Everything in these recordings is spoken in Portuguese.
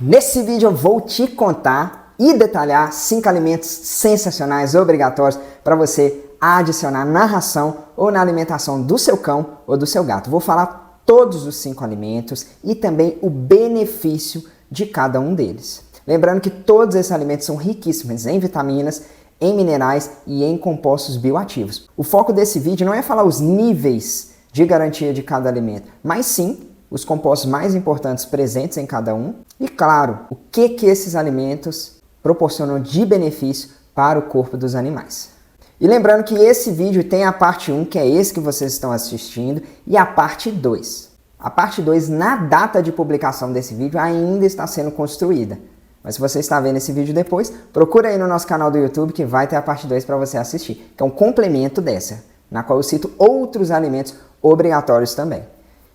Nesse vídeo eu vou te contar e detalhar 5 alimentos sensacionais obrigatórios para você adicionar na ração ou na alimentação do seu cão ou do seu gato. Vou falar todos os 5 alimentos e também o benefício de cada um deles. Lembrando que todos esses alimentos são riquíssimos em vitaminas, em minerais e em compostos bioativos. O foco desse vídeo não é falar os níveis de garantia de cada alimento, mas sim os compostos mais importantes presentes em cada um e, claro, o que esses alimentos proporcionam de benefício para o corpo dos animais. E lembrando que esse vídeo tem a parte 1, que é esse que vocês estão assistindo, e a parte 2. A parte 2, na data de publicação desse vídeo, ainda está sendo construída. Mas se você está vendo esse vídeo depois, procura aí no nosso canal do YouTube que vai ter a parte 2 para você assistir, que é um complemento dessa, na qual eu cito outros alimentos obrigatórios também.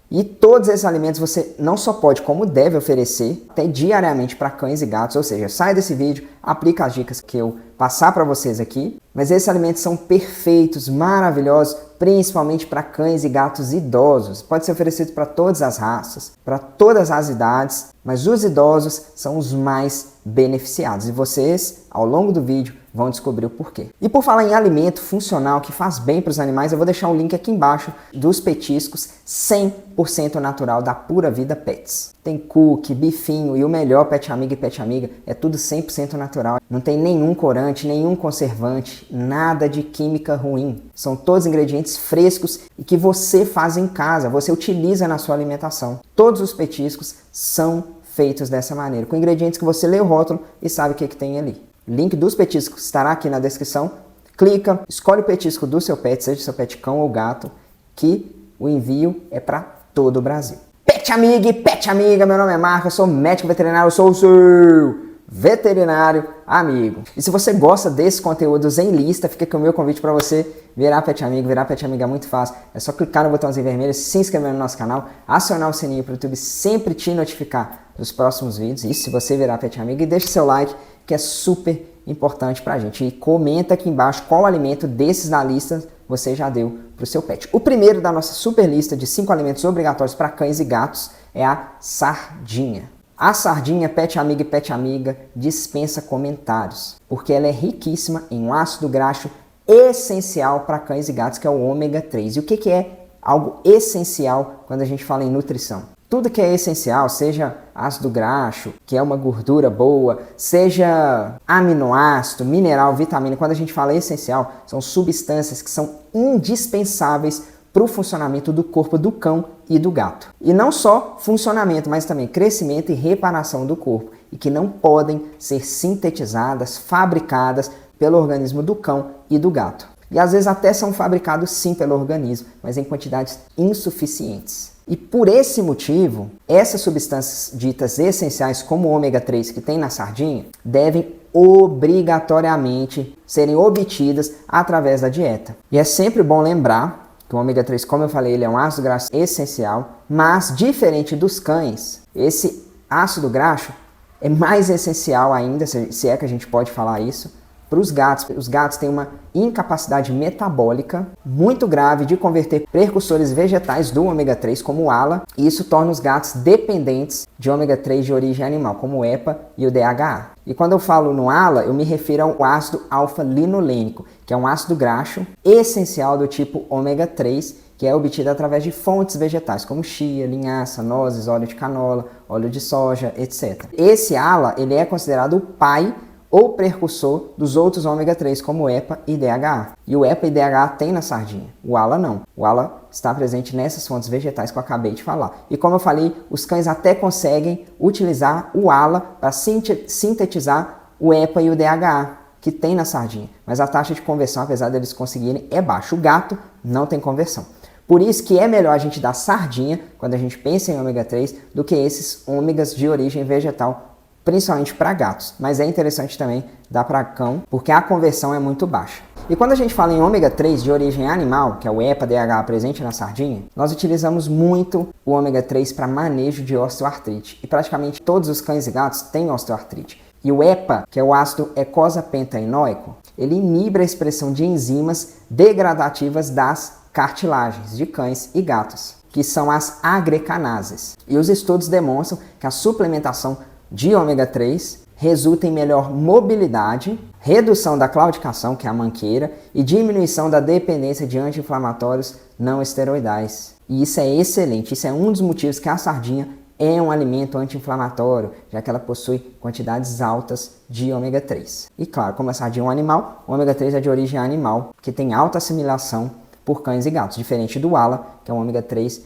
E todos esses alimentos você não só pode, como deve oferecer até diariamente para cães e gatos, ou seja, sai desse vídeo, aplica as dicas que eu passar para vocês aqui, mas esses alimentos são perfeitos, maravilhosos, principalmente para cães e gatos idosos. Pode ser oferecido para todas as raças, para todas as idades, mas os idosos são os mais beneficiados e vocês, ao longo do vídeo, vão descobrir o porquê. E por falar em alimento funcional que faz bem para os animais, eu vou deixar um link aqui embaixo dos petiscos 100% natural da Pura Vida Pets. Tem cookie, bifinho e o melhor Pet Amiga e Pet Amiga é tudo 100% natural. Não tem nenhum corante, nenhum conservante, nada de química ruim. São todos ingredientes frescos e que você faz em casa, você utiliza na sua alimentação. Todos os petiscos são feitos dessa maneira, com ingredientes que você lê o rótulo e sabe o que tem ali. Link dos petiscos estará aqui na descrição. Clica, escolhe o petisco do seu pet, seja seu pet cão ou gato, que o envio é para todo o Brasil. Pet Amiga e Pet Amiga, meu nome é Marco, eu sou médico veterinário, eu sou o seu veterinário amigo. E se você gosta desses conteúdos em lista, fica aqui o meu convite para você virar Pet Amigo. Virar Pet Amiga é muito fácil, é só clicar no botãozinho vermelho, se inscrever no nosso canal, acionar o sininho para o YouTube sempre te notificar dos próximos vídeos. Isso se você virar Pet Amigo, e deixe seu like, que é super importante pra gente. E comenta aqui embaixo qual alimento desses da lista você já deu pro seu pet. O primeiro da nossa super lista de 5 alimentos obrigatórios para cães e gatos é a sardinha. A sardinha, Pet Amiga e Pet Amiga, dispensa comentários, porque ela é riquíssima em um ácido graxo essencial para cães e gatos, que é o ômega 3. E o que é algo essencial quando a gente fala em nutrição? Tudo que é essencial, seja ácido graxo, que é uma gordura boa, seja aminoácido, mineral, vitamina, quando a gente fala essencial, são substâncias que são indispensáveis para o funcionamento do corpo do cão e do gato. E não só funcionamento, mas também crescimento e reparação do corpo, e que não podem ser sintetizadas, fabricadas pelo organismo do cão e do gato. E às vezes até são fabricados sim pelo organismo, mas em quantidades insuficientes. E por esse motivo, essas substâncias ditas essenciais, como o ômega 3 que tem na sardinha, devem obrigatoriamente serem obtidas através da dieta. E é sempre bom lembrar que o ômega 3, como eu falei, ele é um ácido graxo essencial, mas diferente dos cães, esse ácido graxo é mais essencial ainda, se é que a gente pode falar isso, para os gatos. Os gatos têm uma incapacidade metabólica muito grave de converter precursores vegetais do ômega 3, como o ALA, e isso torna os gatos dependentes de ômega 3 de origem animal, como o EPA e o DHA. E quando eu falo no ALA, eu me refiro ao ácido alfa-linolênico, que é um ácido graxo essencial do tipo ômega 3, que é obtido através de fontes vegetais, como chia, linhaça, nozes, óleo de canola, óleo de soja, etc. Esse ALA, ele é considerado o pai ou precursor dos outros ômega 3, como o EPA e DHA. E o EPA e DHA tem na sardinha, o ALA não. O ALA está presente nessas fontes vegetais que eu acabei de falar. E como eu falei, os cães até conseguem utilizar o ALA para sintetizar o EPA e o DHA que tem na sardinha. Mas a taxa de conversão, apesar deles conseguirem, é baixa. O gato não tem conversão. Por isso que é melhor a gente dar sardinha, quando a gente pensa em ômega 3, do que esses ômegas de origem vegetal, principalmente para gatos, mas é interessante também dar para cão, porque a conversão é muito baixa. E quando a gente fala em ômega 3 de origem animal, que é o EPA, DHA presente na sardinha, nós utilizamos muito o ômega 3 para manejo de osteoartrite. E praticamente todos os cães e gatos têm osteoartrite. E o EPA, que é o ácido eicosapentaenoico, ele inibe a expressão de enzimas degradativas das cartilagens de cães e gatos, que são as agrecanases. E os estudos demonstram que a suplementação de ômega 3 resulta em melhor mobilidade, redução da claudicação, que é a manqueira, e diminuição da dependência de anti-inflamatórios não esteroidais. E isso é excelente, isso é um dos motivos que a sardinha é um alimento anti-inflamatório, já que ela possui quantidades altas de ômega 3. E claro, como a sardinha é um animal, o ômega 3 é de origem animal, que tem alta assimilação por cães e gatos, diferente do ALA, que é um ômega 3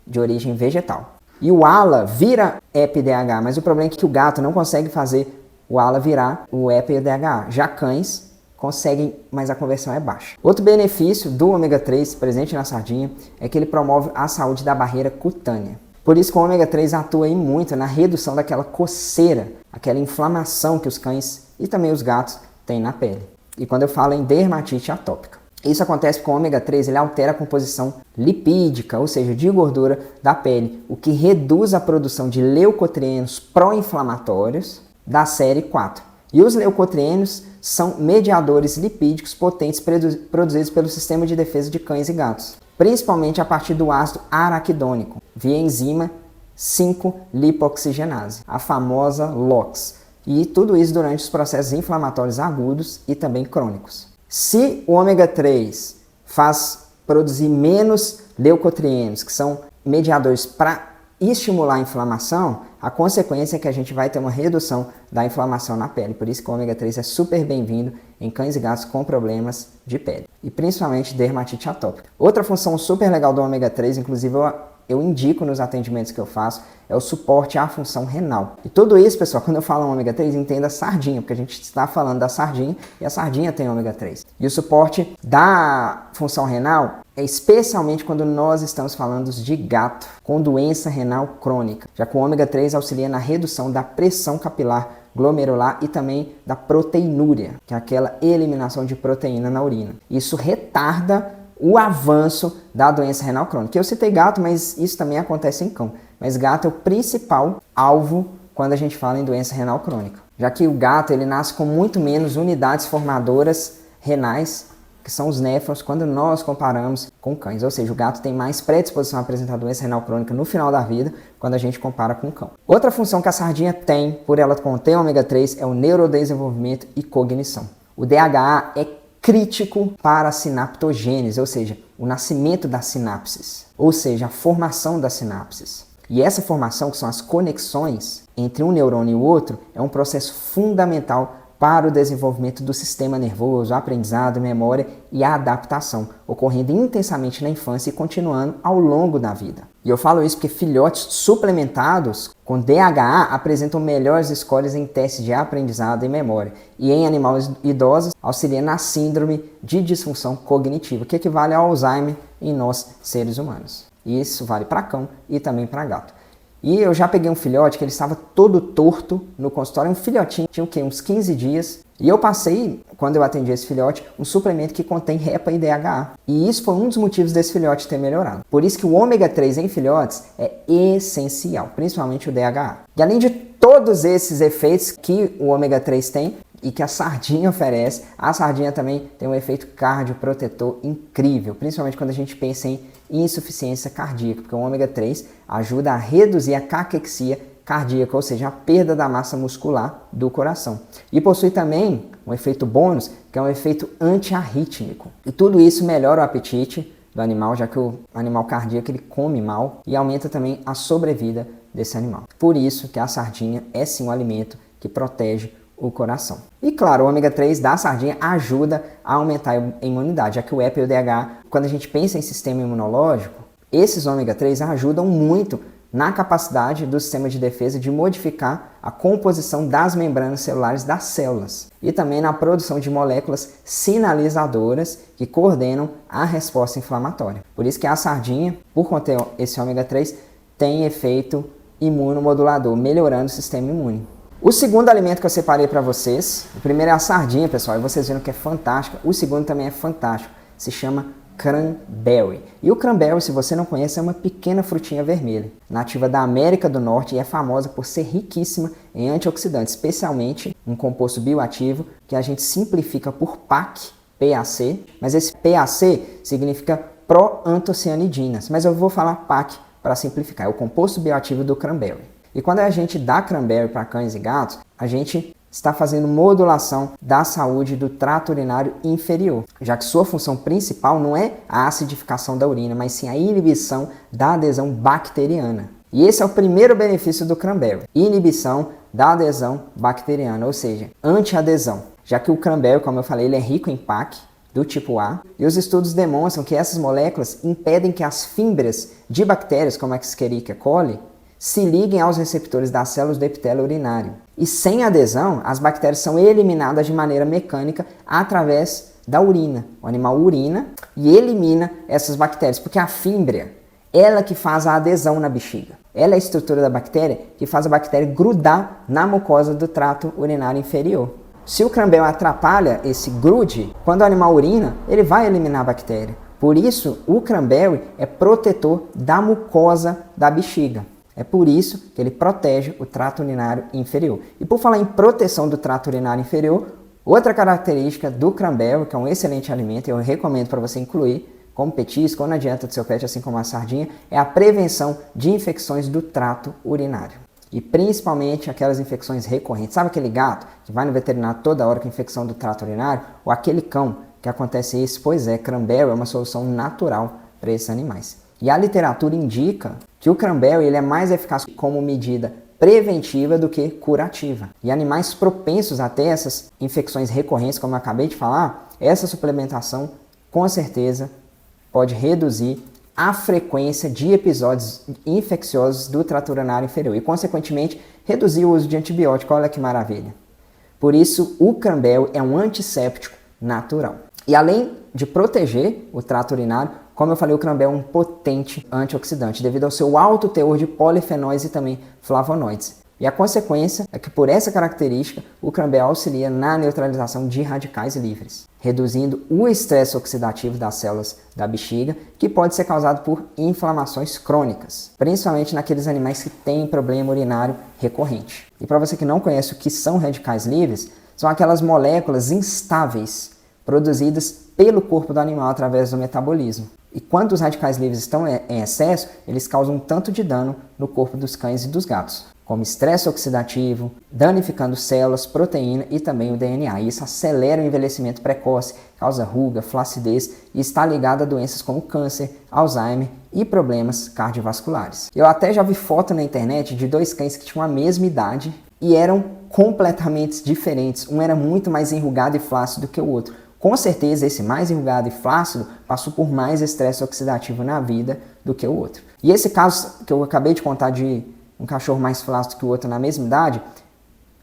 de origem vegetal. E o ALA vira EPDH, mas o problema é que o gato não consegue fazer o ALA virar o EPDH. Já cães conseguem, mas a conversão é baixa. Outro benefício do ômega 3 presente na sardinha é que ele promove a saúde da barreira cutânea. Por isso que o ômega 3 atua muito na redução daquela coceira, aquela inflamação que os cães e também os gatos têm na pele. E quando eu falo em dermatite atópica. Isso acontece porque o ômega 3 ele altera a composição lipídica, ou seja, de gordura da pele, o que reduz a produção de leucotrienos pró-inflamatórios da série 4. E os leucotrienos são mediadores lipídicos potentes produzidos pelo sistema de defesa de cães e gatos, principalmente a partir do ácido araquidônico, via enzima 5-lipoxigenase, a famosa LOX. E tudo isso durante os processos inflamatórios agudos e também crônicos. Se o ômega 3 faz produzir menos leucotrienos, que são mediadores para estimular a inflamação, a consequência é que a gente vai ter uma redução da inflamação na pele. Por isso que o ômega 3 é super bem-vindo em cães e gatos com problemas de pele, e principalmente dermatite atópica. Outra função super legal do ômega 3, inclusive eu indico nos atendimentos que eu faço, é o suporte à função renal. E tudo isso, pessoal, quando eu falo em ômega 3, entenda a sardinha, porque a gente está falando da sardinha e a sardinha tem ômega 3. E o suporte da função renal é especialmente quando nós estamos falando de gato com doença renal crônica, já que o ômega 3 auxilia na redução da pressão capilar glomerular e também da proteinúria, que é aquela eliminação de proteína na urina. Isso retarda o avanço da doença renal crônica. Eu citei gato, mas isso também acontece em cão. Mas gato é o principal alvo quando a gente fala em doença renal crônica, já que o gato ele nasce com muito menos unidades formadoras renais, que são os néfrons, quando nós comparamos com cães. Ou seja, o gato tem mais predisposição a apresentar doença renal crônica no final da vida, quando a gente compara com o cão. Outra função que a sardinha tem, por ela conter ômega 3, é o neurodesenvolvimento e cognição. O DHA é crítico para a sinaptogênese, ou seja, o nascimento das sinapses, ou seja, a formação das sinapses. E essa formação, que são as conexões entre um neurônio e o outro, é um processo fundamental para o desenvolvimento do sistema nervoso, aprendizado, memória e a adaptação, ocorrendo intensamente na infância e continuando ao longo da vida. E eu falo isso porque filhotes suplementados com DHA apresentam melhores scores em testes de aprendizado e memória, e em animais idosos auxilia na síndrome de disfunção cognitiva, que equivale ao Alzheimer em nós, seres humanos. E isso vale para cão e também para gato. E eu já peguei um filhote que ele estava todo torto no consultório, um filhotinho, tinha o quê? Uns 15 dias. E eu passei, quando eu atendi esse filhote, um suplemento que contém HEPA e DHA. E isso foi um dos motivos desse filhote ter melhorado. Por isso que o ômega 3 em filhotes é essencial, principalmente o DHA. E além de todos esses efeitos que o ômega 3 tem e que a sardinha oferece, a sardinha também tem um efeito cardioprotetor incrível, principalmente quando a gente pensa em insuficiência cardíaca, porque o ômega 3 ajuda a reduzir a caquexia cardíaca, ou seja, a perda da massa muscular do coração. E possui também um efeito bônus, que é um efeito antiarrítmico. E tudo isso melhora o apetite do animal, já que o animal cardíaco ele come mal, e aumenta também a sobrevida desse animal. Por isso que a sardinha é sim um alimento que protege o coração. E claro, o ômega 3 da sardinha ajuda a aumentar a imunidade, já que o EPA e o DHA, quando a gente pensa em sistema imunológico, esses ômega 3 ajudam muito na capacidade do sistema de defesa de modificar a composição das membranas celulares das células e também na produção de moléculas sinalizadoras que coordenam a resposta inflamatória. Por isso que a sardinha, por conter esse ômega 3, tem efeito imunomodulador, melhorando o sistema imune. O segundo alimento que eu separei para vocês, o primeiro é a sardinha, pessoal, e vocês viram que é fantástica. O segundo também é fantástico, se chama cranberry. E o cranberry, se você não conhece, é uma pequena frutinha vermelha, nativa da América do Norte, e é famosa por ser riquíssima em antioxidantes, especialmente um composto bioativo que a gente simplifica por PAC, PAC, mas esse PAC significa proantocianidinas, mas eu vou falar PAC para simplificar, é o composto bioativo do cranberry. E quando a gente dá cranberry para cães e gatos, a gente está fazendo modulação da saúde do trato urinário inferior, já que sua função principal não é a acidificação da urina, mas sim a inibição da adesão bacteriana. E esse é o primeiro benefício do cranberry, inibição da adesão bacteriana, ou seja, anti-adesão, já que o cranberry, como eu falei, ele é rico em PAC, do tipo A, e os estudos demonstram que essas moléculas impedem que as fibras de bactérias, como a Escherichia coli, se liguem aos receptores das células do epitélio urinário. E sem adesão, as bactérias são eliminadas de maneira mecânica através da urina. O animal urina e elimina essas bactérias, porque a fímbria, ela que faz a adesão na bexiga. Ela é a estrutura da bactéria que faz a bactéria grudar na mucosa do trato urinário inferior. Se o cranberry atrapalha esse grude, quando o animal urina, ele vai eliminar a bactéria. Por isso, o cranberry é protetor da mucosa da bexiga. É por isso que ele protege o trato urinário inferior. E por falar em proteção do trato urinário inferior, outra característica do cranberry, que é um excelente alimento, e eu recomendo para você incluir como petisco ou na dieta do seu pet, assim como a sardinha, é a prevenção de infecções do trato urinário. E principalmente aquelas infecções recorrentes. Sabe aquele gato que vai no veterinário toda hora com infecção do trato urinário? Ou aquele cão que acontece isso? Pois é, cranberry é uma solução natural para esses animais. E a literatura indica que o cranberry ele é mais eficaz como medida preventiva do que curativa. E animais propensos a ter essas infecções recorrentes, como eu acabei de falar, essa suplementação com certeza pode reduzir a frequência de episódios infecciosos do trato urinário inferior e, consequentemente, reduzir o uso de antibiótico. Olha que maravilha! Por isso, o cranberry é um antisséptico natural. E além de proteger o trato urinário, como eu falei, o cranberry é um potente antioxidante devido ao seu alto teor de polifenóis e também flavonoides. E a consequência é que, por essa característica, o cranberry auxilia na neutralização de radicais livres, reduzindo o estresse oxidativo das células da bexiga, que pode ser causado por inflamações crônicas, principalmente naqueles animais que têm problema urinário recorrente. E para você que não conhece o que são radicais livres, são aquelas moléculas instáveis produzidas pelo corpo do animal através do metabolismo. E quando os radicais livres estão em excesso, eles causam um tanto de dano no corpo dos cães e dos gatos, como estresse oxidativo, danificando células, proteína e também o DNA. E isso acelera o envelhecimento precoce, causa ruga, flacidez e está ligado a doenças como câncer, Alzheimer e problemas cardiovasculares. Eu até já vi foto na internet de dois cães que tinham a mesma idade e eram completamente diferentes. Um era muito mais enrugado e flácido do que o outro. Com certeza, esse mais enrugado e flácido passou por mais estresse oxidativo na vida do que o outro. E esse caso que eu acabei de contar de um cachorro mais flácido que o outro na mesma idade,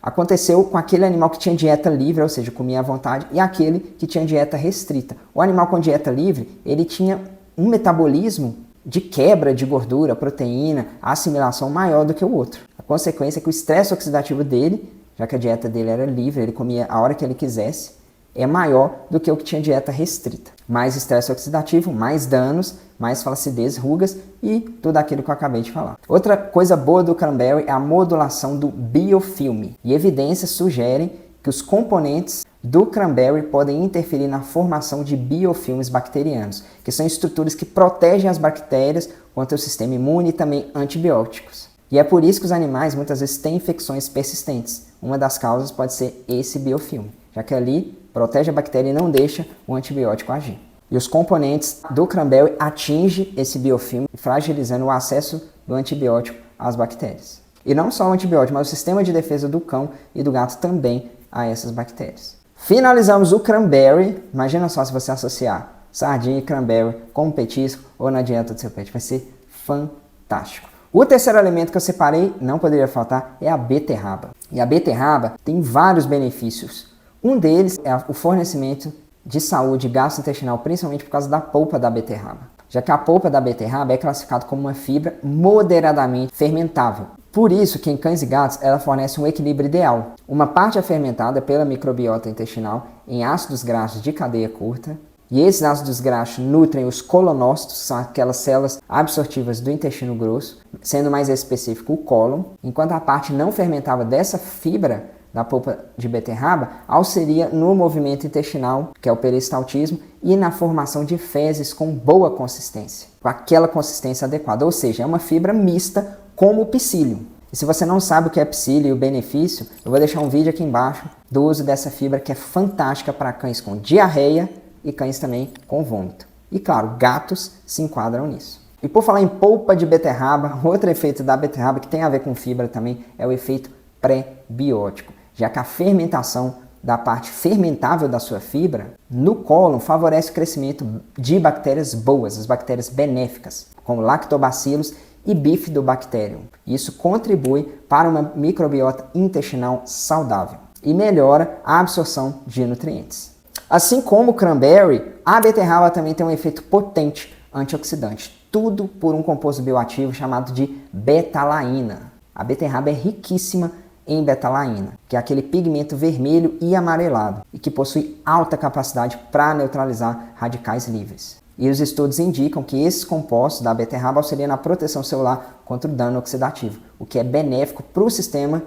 aconteceu com aquele animal que tinha dieta livre, ou seja, comia à vontade, e aquele que tinha dieta restrita. O animal com dieta livre, ele tinha um metabolismo de quebra de gordura, proteína, assimilação maior do que o outro. A consequência é que o estresse oxidativo dele, já que a dieta dele era livre, ele comia a hora que ele quisesse, é maior do que o que tinha dieta restrita. Mais estresse oxidativo, mais danos, mais flacidez, rugas e tudo aquilo que eu acabei de falar. Outra coisa boa do cranberry é a modulação do biofilme. E evidências sugerem que os componentes do cranberry podem interferir na formação de biofilmes bacterianos, que são estruturas que protegem as bactérias contra o sistema imune e também antibióticos. E é por isso que os animais muitas vezes têm infecções persistentes. Uma das causas pode ser esse biofilme, já que ali protege a bactéria e não deixa o antibiótico agir. E os componentes do cranberry atingem esse biofilme, fragilizando o acesso do antibiótico às bactérias. E não só o antibiótico, mas o sistema de defesa do cão e do gato também a essas bactérias. Finalizamos o cranberry. Imagina só se você associar sardinha e cranberry como petisco ou na dieta do seu pet. Vai ser fantástico. O terceiro alimento que eu separei, não poderia faltar, é a beterraba. E a beterraba tem vários benefícios. Um deles é o fornecimento de saúde gastrointestinal, principalmente por causa da polpa da beterraba, já que a polpa da beterraba é classificada como uma fibra moderadamente fermentável. Por isso que em cães e gatos ela fornece um equilíbrio ideal. Uma parte é fermentada pela microbiota intestinal em ácidos graxos de cadeia curta, e esses ácidos graxos nutrem os colonócitos, que são aquelas células absortivas do intestino grosso, sendo mais específico o cólon, enquanto a parte não fermentável dessa fibra da polpa de beterraba auxilia no movimento intestinal, que é o peristaltismo, e na formação de fezes com boa consistência, com aquela consistência adequada, ou seja, é uma fibra mista como o psyllium. E se você não sabe o que é psyllia e o benefício, eu vou deixar um vídeo aqui embaixo do uso dessa fibra que é fantástica para cães com diarreia e cães também com vômito. E claro, gatos se enquadram nisso. E por falar em polpa de beterraba, outro efeito da beterraba que tem a ver com fibra também é o efeito pré-biótico, já que a fermentação da parte fermentável da sua fibra no cólon favorece o crescimento de bactérias boas, as bactérias benéficas, como lactobacillus e bifidobacterium. Isso contribui para uma microbiota intestinal saudável e melhora a absorção de nutrientes. Assim como o cranberry, a beterraba também tem um efeito potente antioxidante, tudo por um composto bioativo chamado de betalaína. A beterraba é riquíssima em betalaína, que é aquele pigmento vermelho e amarelado e que possui alta capacidade para neutralizar radicais livres. E os estudos indicam que esses compostos da beterraba auxiliam na proteção celular contra o dano oxidativo, o que é benéfico para o sistema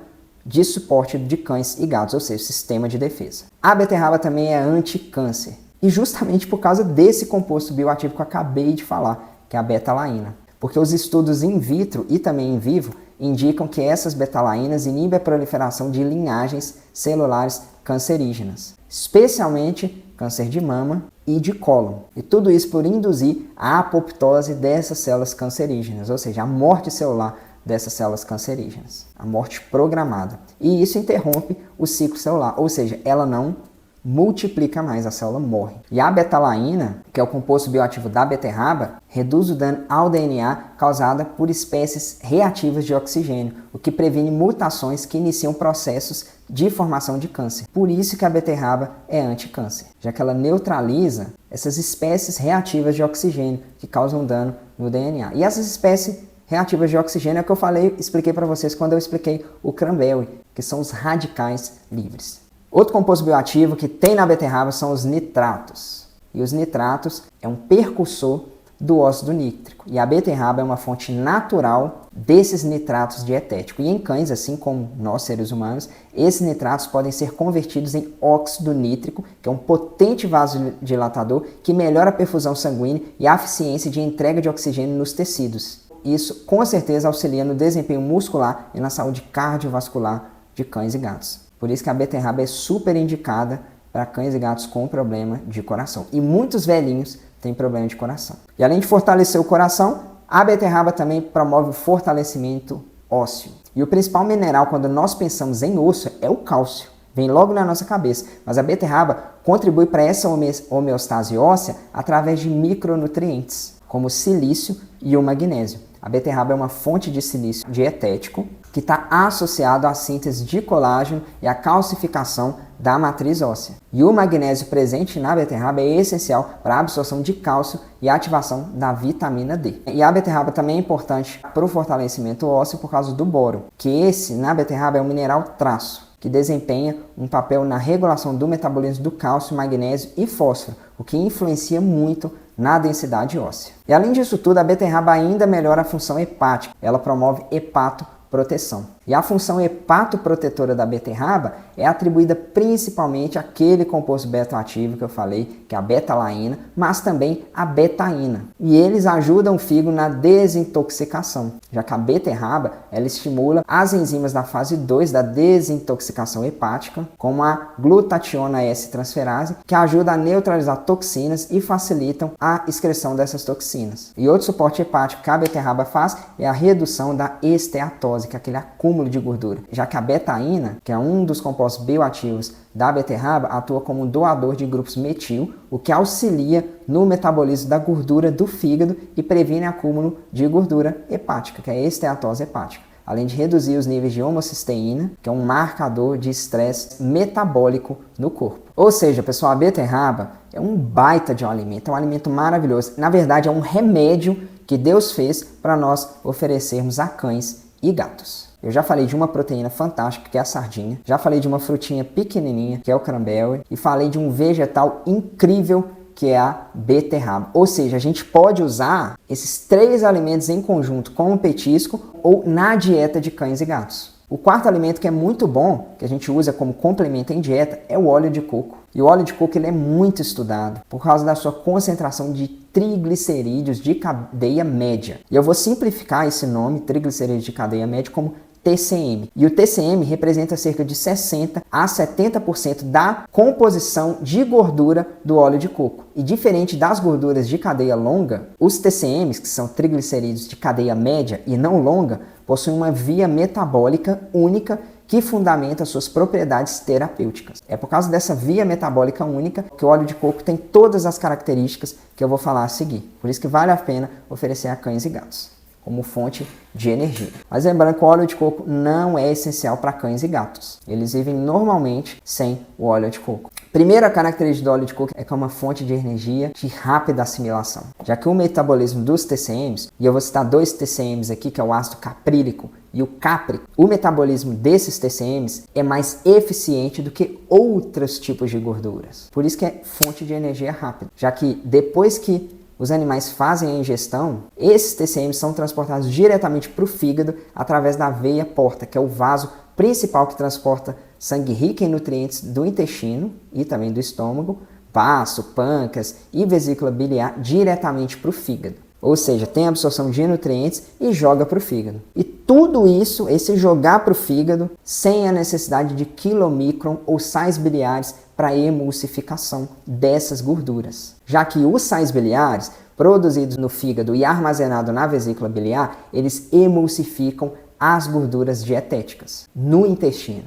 de suporte de cães e gatos, ou seja, sistema de defesa. A beterraba também é anti-câncer, e justamente por causa desse composto bioativo que eu acabei de falar, que é a betalaína. Porque os estudos in vitro e também in vivo indicam que essas betalainas inibem a proliferação de linhagens celulares cancerígenas, especialmente câncer de mama e de cólon. E tudo isso por induzir a apoptose dessas células cancerígenas, ou seja, a morte celular dessas células cancerígenas, a morte programada. E isso interrompe o ciclo celular, ou seja, ela não multiplica mais, a célula morre. E a betalaína, que é o composto bioativo da beterraba, reduz o dano ao DNA causado por espécies reativas de oxigênio, o que previne mutações que iniciam processos de formação de câncer. Por isso que a beterraba é anti-câncer, já que ela neutraliza essas espécies reativas de oxigênio que causam dano no DNA. E essas espécies reativas de oxigênio é o que eu expliquei para vocês quando eu expliquei o cranberry, que são os radicais livres. Outro composto bioativo que tem na beterraba são os nitratos. E os nitratos é um precursor do óxido nítrico. E a beterraba é uma fonte natural desses nitratos dietéticos. E em cães, assim como nós seres humanos, esses nitratos podem ser convertidos em óxido nítrico, que é um potente vasodilatador que melhora a perfusão sanguínea e a eficiência de entrega de oxigênio nos tecidos. Isso com certeza auxilia no desempenho muscular e na saúde cardiovascular de cães e gatos. Por isso que a beterraba é super indicada para cães e gatos com problema de coração. E muitos velhinhos têm problema de coração. E além de fortalecer o coração, a beterraba também promove o fortalecimento ósseo. E o principal mineral quando nós pensamos em osso é o cálcio. Vem logo na nossa cabeça. Mas a beterraba contribui para essa homeostase óssea através de micronutrientes, como o silício e o magnésio. A beterraba é uma fonte de silício dietético que está associado à síntese de colágeno e à calcificação da matriz óssea. E o magnésio presente na beterraba é essencial para a absorção de cálcio e a ativação da vitamina D. E a beterraba também é importante para o fortalecimento ósseo por causa do boro, que esse na beterraba é um mineral traço, que desempenha um papel na regulação do metabolismo do cálcio, magnésio e fósforo, o que influencia muito na densidade óssea. E além disso tudo, a beterraba ainda melhora a função hepática. Ela promove hepatoproteção. E a função hepatoprotetora da beterraba é atribuída principalmente àquele composto beta-ativo que eu falei, que é a betalaína, mas também a betaína. E eles ajudam o fígado na desintoxicação, já que a beterraba ela estimula as enzimas da fase 2 da desintoxicação hepática, como a glutationa S-transferase, que ajuda a neutralizar toxinas e facilitam a excreção dessas toxinas. E outro suporte hepático que a beterraba faz é a redução da esteatose, que é aquele acúmulo de gordura, já que a betaína, que é um dos compostos bioativos da beterraba, atua como um doador de grupos metil, o que auxilia no metabolismo da gordura do fígado e previne acúmulo de gordura hepática, que é a esteatose hepática, além de reduzir os níveis de homocisteína, que é um marcador de estresse metabólico no corpo. Ou seja, pessoal, a beterraba é um baita de um alimento, é um alimento maravilhoso. Na verdade, é um remédio que Deus fez para nós oferecermos a cães e gatos. Eu já falei de uma proteína fantástica, que é a sardinha. Já falei de uma frutinha pequenininha, que é o cranberry. E falei de um vegetal incrível, que é a beterraba. Ou seja, a gente pode usar esses 3 alimentos em conjunto como petisco ou na dieta de cães e gatos. O quarto alimento que é muito bom, que a gente usa como complemento em dieta, é o óleo de coco. E o óleo de coco ele é muito estudado por causa da sua concentração de triglicerídeos de cadeia média. E eu vou simplificar esse nome, triglicerídeos de cadeia média, como TCM. E o TCM representa cerca de 60 a 70% da composição de gordura do óleo de coco. E diferente das gorduras de cadeia longa, os TCMs, que são triglicerídeos de cadeia média e não longa, possuem uma via metabólica única que fundamenta suas propriedades terapêuticas. É por causa dessa via metabólica única que o óleo de coco tem todas as características que eu vou falar a seguir. Por isso que vale a pena oferecer a cães e gatos como fonte de energia. Mas lembrando que o óleo de coco não é essencial para cães e gatos. Eles vivem normalmente sem o óleo de coco. Primeira característica do óleo de coco é que é uma fonte de energia de rápida assimilação, já que o metabolismo dos TCMs, e eu vou citar 2 TCMs aqui, que é o ácido caprílico e o cáprico, o metabolismo desses TCMs é mais eficiente do que outros tipos de gorduras. Por isso que é fonte de energia rápida, já que depois que os animais fazem a ingestão, esses TCMs são transportados diretamente para o fígado através da veia porta, que é o vaso principal que transporta sangue rico em nutrientes do intestino e também do estômago, baço, pâncreas e vesícula biliar diretamente para o fígado. Ou seja, tem absorção de nutrientes e joga para o fígado. E tudo isso, esse jogar para o fígado, sem a necessidade de quilomicron ou sais biliares para emulsificação dessas gorduras. Já que os sais biliares, produzidos no fígado e armazenados na vesícula biliar, eles emulsificam as gorduras dietéticas no intestino.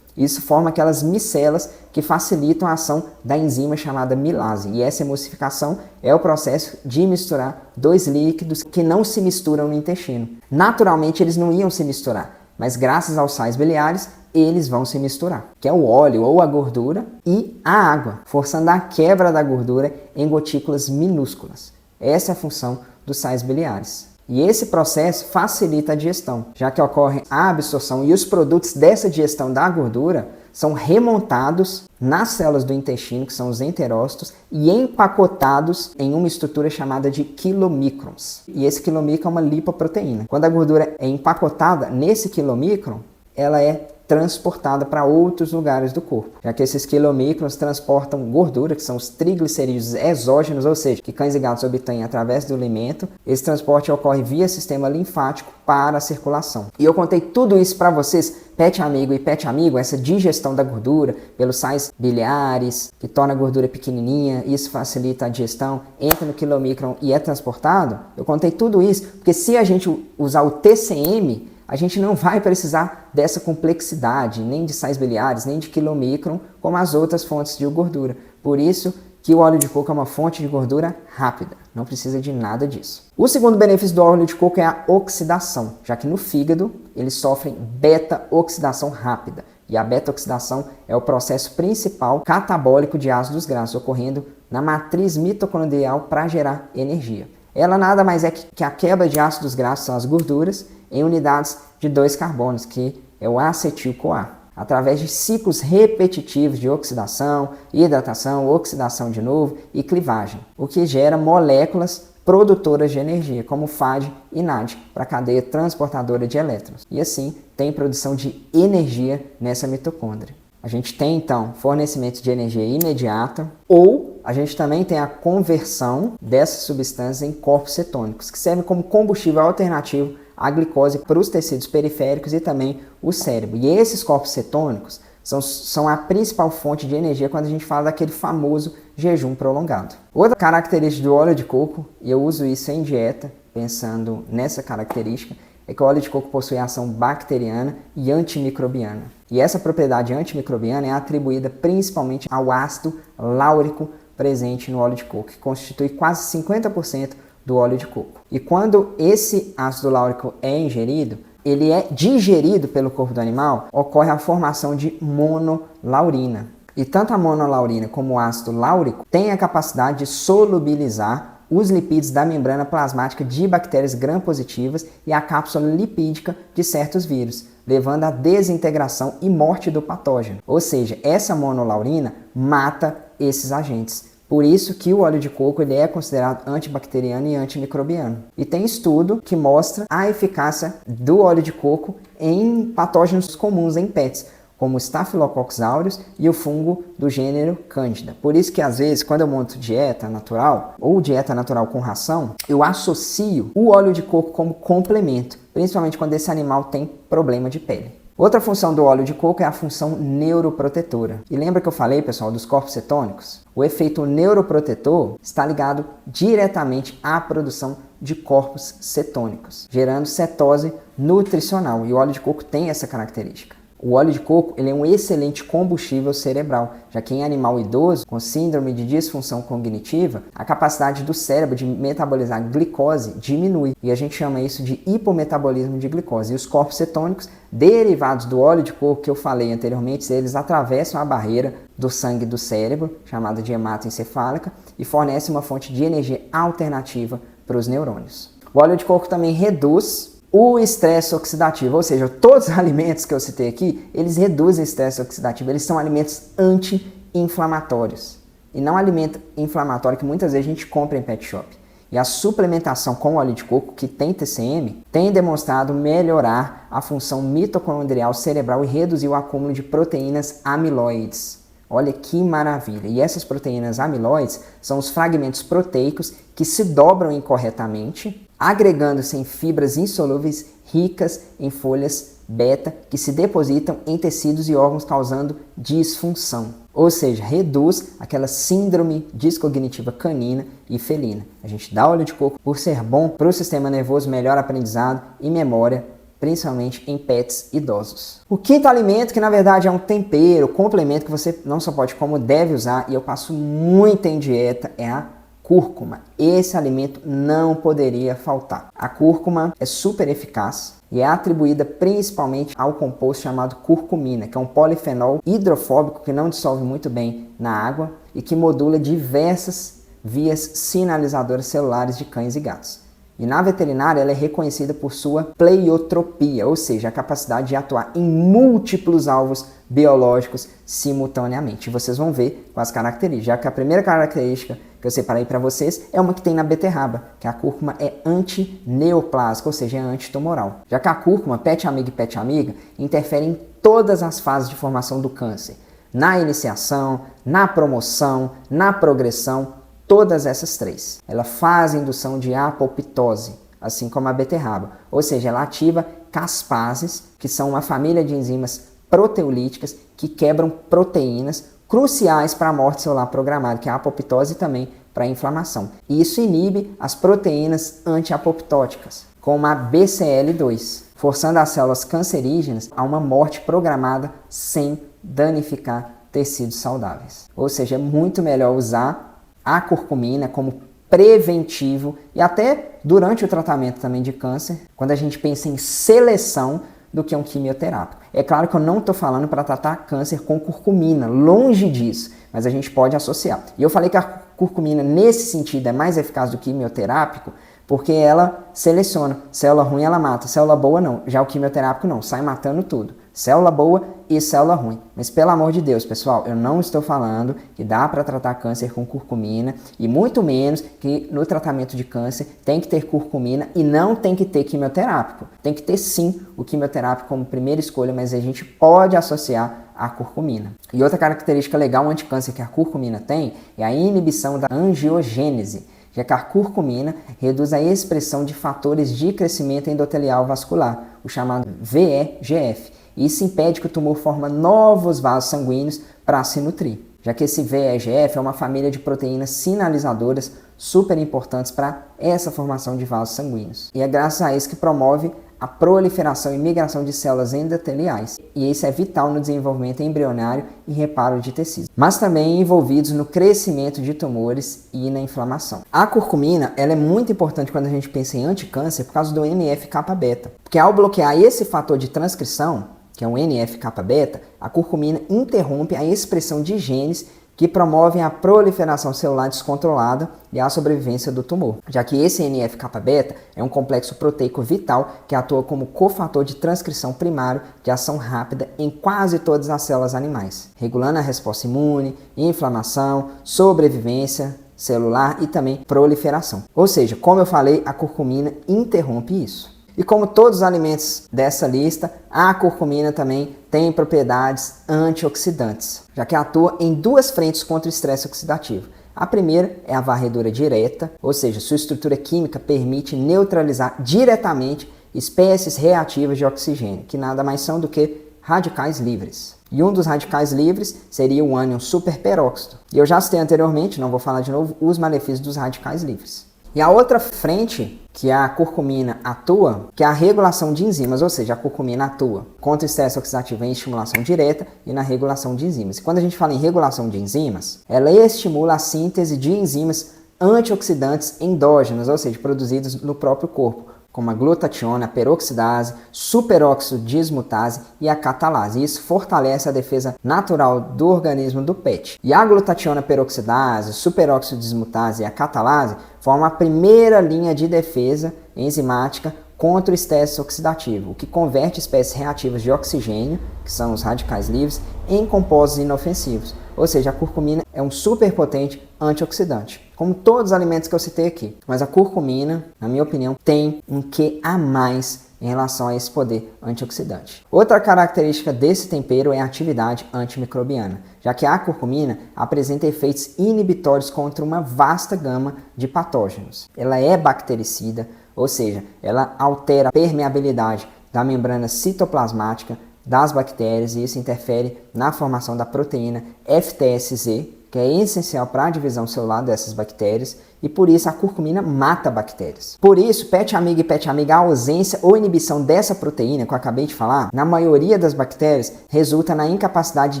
Isso forma aquelas micelas que facilitam a ação da enzima chamada milase. E essa emulsificação é o processo de misturar 2 líquidos que não se misturam no intestino. Naturalmente eles não iam se misturar, mas graças aos sais biliares eles vão se misturar, que é o óleo ou a gordura e a água, forçando a quebra da gordura em gotículas minúsculas. Essa é a função dos sais biliares. E esse processo facilita a digestão, já que ocorre a absorção e os produtos dessa digestão da gordura são remontados nas células do intestino, que são os enterócitos, e empacotados em uma estrutura chamada de quilomicrons. E esse quilomicron é uma lipoproteína. Quando a gordura é empacotada nesse quilomicron, ela é transportada para outros lugares do corpo, já que esses quilomicrons transportam gordura, que são os triglicerídeos exógenos, ou seja, que cães e gatos obtêm através do alimento. Esse transporte ocorre via sistema linfático para a circulação. E eu contei tudo isso para vocês, pet amigo e pet amigo, essa digestão da gordura pelos sais biliares, que torna a gordura pequenininha, isso facilita a digestão, entra no quilomicron e é transportado. Eu contei tudo isso porque se a gente usar o TCM, a gente não vai precisar dessa complexidade, nem de sais biliares, nem de quilomicron, como as outras fontes de gordura. Por isso que o óleo de coco é uma fonte de gordura rápida, não precisa de nada disso. O segundo benefício do óleo de coco é a oxidação, já que no fígado eles sofrem beta-oxidação rápida. E a beta-oxidação é o processo principal catabólico de ácidos graxos, ocorrendo na matriz mitocondrial para gerar energia. Ela nada mais é que a quebra de ácidos graxos, são as gorduras, em unidades de 2 carbonos, que é o acetil-CoA, através de ciclos repetitivos de oxidação, hidratação, oxidação de novo e clivagem, o que gera moléculas produtoras de energia, como FAD e NAD, para a cadeia transportadora de elétrons. E assim, tem produção de energia nessa mitocôndria. A gente tem, então, fornecimento de energia imediata, ou a gente também tem a conversão dessas substâncias em corpos cetônicos, que servem como combustível alternativo à glicose para os tecidos periféricos e também o cérebro. E esses corpos cetônicos são a principal fonte de energia quando a gente fala daquele famoso jejum prolongado. Outra característica do óleo de coco, e eu uso isso em dieta, pensando nessa característica, é que o óleo de coco possui ação bacteriana e antimicrobiana. E essa propriedade antimicrobiana é atribuída principalmente ao ácido láurico presente no óleo de coco, que constitui quase 50% do óleo de coco. E quando esse ácido láurico é ingerido, ele é digerido pelo corpo do animal, ocorre a formação de monolaurina. E tanto a monolaurina como o ácido láurico têm a capacidade de solubilizar os lipídios da membrana plasmática de bactérias gram-positivas e a cápsula lipídica de certos vírus, levando à desintegração e morte do patógeno. Ou seja, essa monolaurina mata esses agentes. Por isso que o óleo de coco ele é considerado antibacteriano e antimicrobiano. E tem estudo que mostra a eficácia do óleo de coco em patógenos comuns em pets, como o Staphylococcus aureus e o fungo do gênero Candida. Por isso que às vezes, quando eu monto dieta natural ou dieta natural com ração, eu associo o óleo de coco como complemento, principalmente quando esse animal tem problema de pele. Outra função do óleo de coco é a função neuroprotetora. E lembra que eu falei, pessoal, dos corpos cetônicos? O efeito neuroprotetor está ligado diretamente à produção de corpos cetônicos, gerando cetose nutricional. E o óleo de coco tem essa característica. O óleo de coco ele é um excelente combustível cerebral, já que em animal idoso com síndrome de disfunção cognitiva, a capacidade do cérebro de metabolizar glicose diminui. E a gente chama isso de hipometabolismo de glicose. E os corpos cetônicos, derivados do óleo de coco que eu falei anteriormente, eles atravessam a barreira do sangue do cérebro, chamada de hematoencefálica, e fornecem uma fonte de energia alternativa para os neurônios. O óleo de coco também reduz o estresse oxidativo, ou seja, todos os alimentos que eu citei aqui, eles reduzem o estresse oxidativo, eles são alimentos anti-inflamatórios e não alimento inflamatório que muitas vezes a gente compra em pet shop. E a suplementação com óleo de coco, que tem TCM, tem demonstrado melhorar a função mitocondrial cerebral e reduzir o acúmulo de proteínas amiloides. Olha que maravilha! E essas proteínas amiloides são os fragmentos proteicos que se dobram incorretamente, agregando-se em fibras insolúveis ricas em folhas beta que se depositam em tecidos e órgãos causando disfunção. Ou seja, reduz aquela síndrome descognitiva canina e felina. A gente dá óleo de coco por ser bom para o sistema nervoso, melhor aprendizado e memória, principalmente em pets idosos. O quinto alimento, que na verdade é um tempero, complemento que você não só pode como deve usar, e eu passo muito em dieta, é a cúrcuma. Esse alimento não poderia faltar. A cúrcuma é super eficaz e é atribuída principalmente ao composto chamado curcumina, que é um polifenol hidrofóbico que não dissolve muito bem na água e que modula diversas vias sinalizadoras celulares de cães e gatos. E na veterinária ela é reconhecida por sua pleiotropia, ou seja, a capacidade de atuar em múltiplos alvos biológicos simultaneamente. E vocês vão ver com as características, já que a primeira característica que eu separei para vocês é uma que tem na beterraba, que a cúrcuma é antineoplásica, ou seja, é antitumoral. Já que a cúrcuma, pet amiga e pet amiga, interfere em todas as fases de formação do câncer, na iniciação, na promoção, na progressão, todas essas três. Ela faz indução de apoptose, assim como a beterraba. Ou seja, ela ativa caspases, que são uma família de enzimas proteolíticas que quebram proteínas cruciais para a morte celular programada, que é a apoptose e também para a inflamação. E isso inibe as proteínas antiapoptóticas, como a BCL2, forçando as células cancerígenas a uma morte programada sem danificar tecidos saudáveis. Ou seja, é muito melhor usar a curcumina como preventivo e até durante o tratamento também de câncer, quando a gente pensa em seleção do que um quimioterápico. É claro que eu não estou falando para tratar câncer com curcumina, longe disso, mas a gente pode associar. E eu falei que a curcumina nesse sentido é mais eficaz do que quimioterápico, porque ela seleciona. Célula ruim ela mata, célula boa não. Já o quimioterápico não, sai matando tudo. Célula boa e célula ruim. Mas pelo amor de Deus, pessoal, eu não estou falando que dá para tratar câncer com curcumina e muito menos que no tratamento de câncer tem que ter curcumina e não tem que ter quimioterápico. Tem que ter sim o quimioterápico como primeira escolha, mas a gente pode associar a curcumina. E outra característica legal anticâncer que a curcumina tem é a inibição da angiogênese, já que a curcumina reduz a expressão de fatores de crescimento endotelial vascular, o chamado VEGF. Isso impede que o tumor forme novos vasos sanguíneos para se nutrir, já que esse VEGF é uma família de proteínas sinalizadoras super importantes para essa formação de vasos sanguíneos. E é graças a isso que promove a proliferação e migração de células endoteliais. E isso é vital no desenvolvimento embrionário e reparo de tecidos, mas também envolvidos no crescimento de tumores e na inflamação. A curcumina ela é muito importante quando a gente pensa em anticâncer por causa do NF-kappa-beta, porque ao bloquear esse fator de transcrição, que é um NF-kappa-beta, a curcumina interrompe a expressão de genes que promovem a proliferação celular descontrolada e a sobrevivência do tumor, já que esse NF-kappa-beta é um complexo proteico vital que atua como cofator de transcrição primário de ação rápida em quase todas as células animais, regulando a resposta imune, inflamação, sobrevivência celular e também proliferação. Ou seja, como eu falei, a curcumina interrompe isso. E como todos os alimentos dessa lista, a curcumina também tem propriedades antioxidantes, já que atua em duas frentes contra o estresse oxidativo. A primeira é a varredura direta, ou seja, sua estrutura química permite neutralizar diretamente espécies reativas de oxigênio, que nada mais são do que radicais livres. E um dos radicais livres seria o ânion superperóxido. E eu já citei anteriormente, não vou falar de novo, os malefícios dos radicais livres. E a outra frente que a curcumina atua, que é a regulação de enzimas, ou seja, a curcumina atua contra o estresse oxidativo em estimulação direta e na regulação de enzimas. E quando a gente fala em regulação de enzimas, ela estimula a síntese de enzimas antioxidantes endógenas, ou seja, produzidas no próprio corpo, como a glutationa, a peroxidase, superóxido dismutase e a catalase. Isso fortalece a defesa natural do organismo do PET. E a glutationa, peroxidase, superóxido dismutase e a catalase formam a primeira linha de defesa enzimática contra o estresse oxidativo, o que converte espécies reativas de oxigênio, que são os radicais livres, em compostos inofensivos. Ou seja, a curcumina é um superpotente antioxidante, como todos os alimentos que eu citei aqui. Mas a curcumina, na minha opinião, tem um quê a mais em relação a esse poder antioxidante. Outra característica desse tempero é a atividade antimicrobiana, já que a curcumina apresenta efeitos inibitórios contra uma vasta gama de patógenos. Ela é bactericida, ou seja, ela altera a permeabilidade da membrana citoplasmática das bactérias e isso interfere na formação da proteína FTSZ, que é essencial para a divisão celular dessas bactérias, e por isso a curcumina mata bactérias. Por isso, PET amigo e PET amiga, a ausência ou inibição dessa proteína que eu acabei de falar, na maioria das bactérias, resulta na incapacidade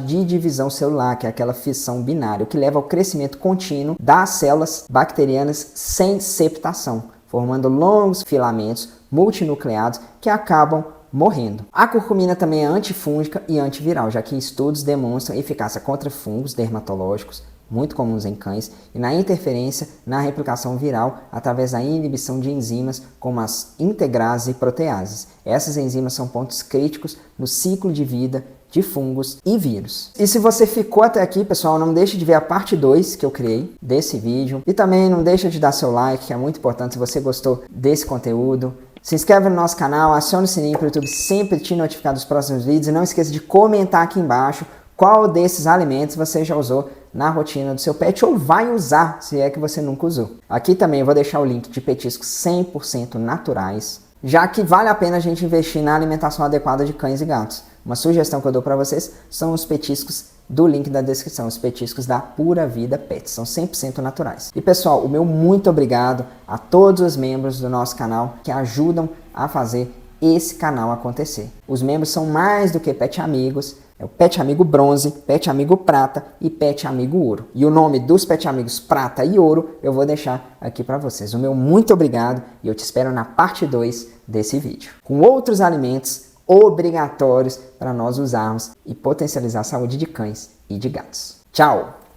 de divisão celular, que é aquela fissão binária, o que leva ao crescimento contínuo das células bacterianas sem septação, formando longos filamentos multinucleados que acabam morrendo. A curcumina também é antifúngica e antiviral, já que estudos demonstram eficácia contra fungos dermatológicos, muito comuns em cães, e na interferência na replicação viral através da inibição de enzimas como as integrases e proteases. Essas enzimas são pontos críticos no ciclo de vida de fungos e vírus. E se você ficou até aqui, pessoal, não deixe de ver a parte 2 que eu criei desse vídeo. E também não deixa de dar seu like, que é muito importante se você gostou desse conteúdo. Se inscreve no nosso canal, acione o sininho para o YouTube sempre te notificar dos próximos vídeos. E não esqueça de comentar aqui embaixo qual desses alimentos você já usou na rotina do seu pet ou vai usar, se é que você nunca usou. Aqui também eu vou deixar o link de petiscos 100% naturais, já que vale a pena a gente investir na alimentação adequada de cães e gatos. Uma sugestão que eu dou para vocês são os petiscos do link da descrição, os petiscos da Pura Vida Pets, são 100% naturais. E pessoal, o meu muito obrigado a todos os membros do nosso canal que ajudam a fazer esse canal acontecer. Os membros são mais do que pet amigos, é o Pet Amigo Bronze, Pet Amigo Prata e Pet Amigo Ouro. E o nome dos Pet Amigos Prata e Ouro eu vou deixar aqui para vocês. O meu muito obrigado e eu te espero na parte 2 desse vídeo, com outros alimentos obrigatórios para nós usarmos e potencializar a saúde de cães e de gatos. Tchau!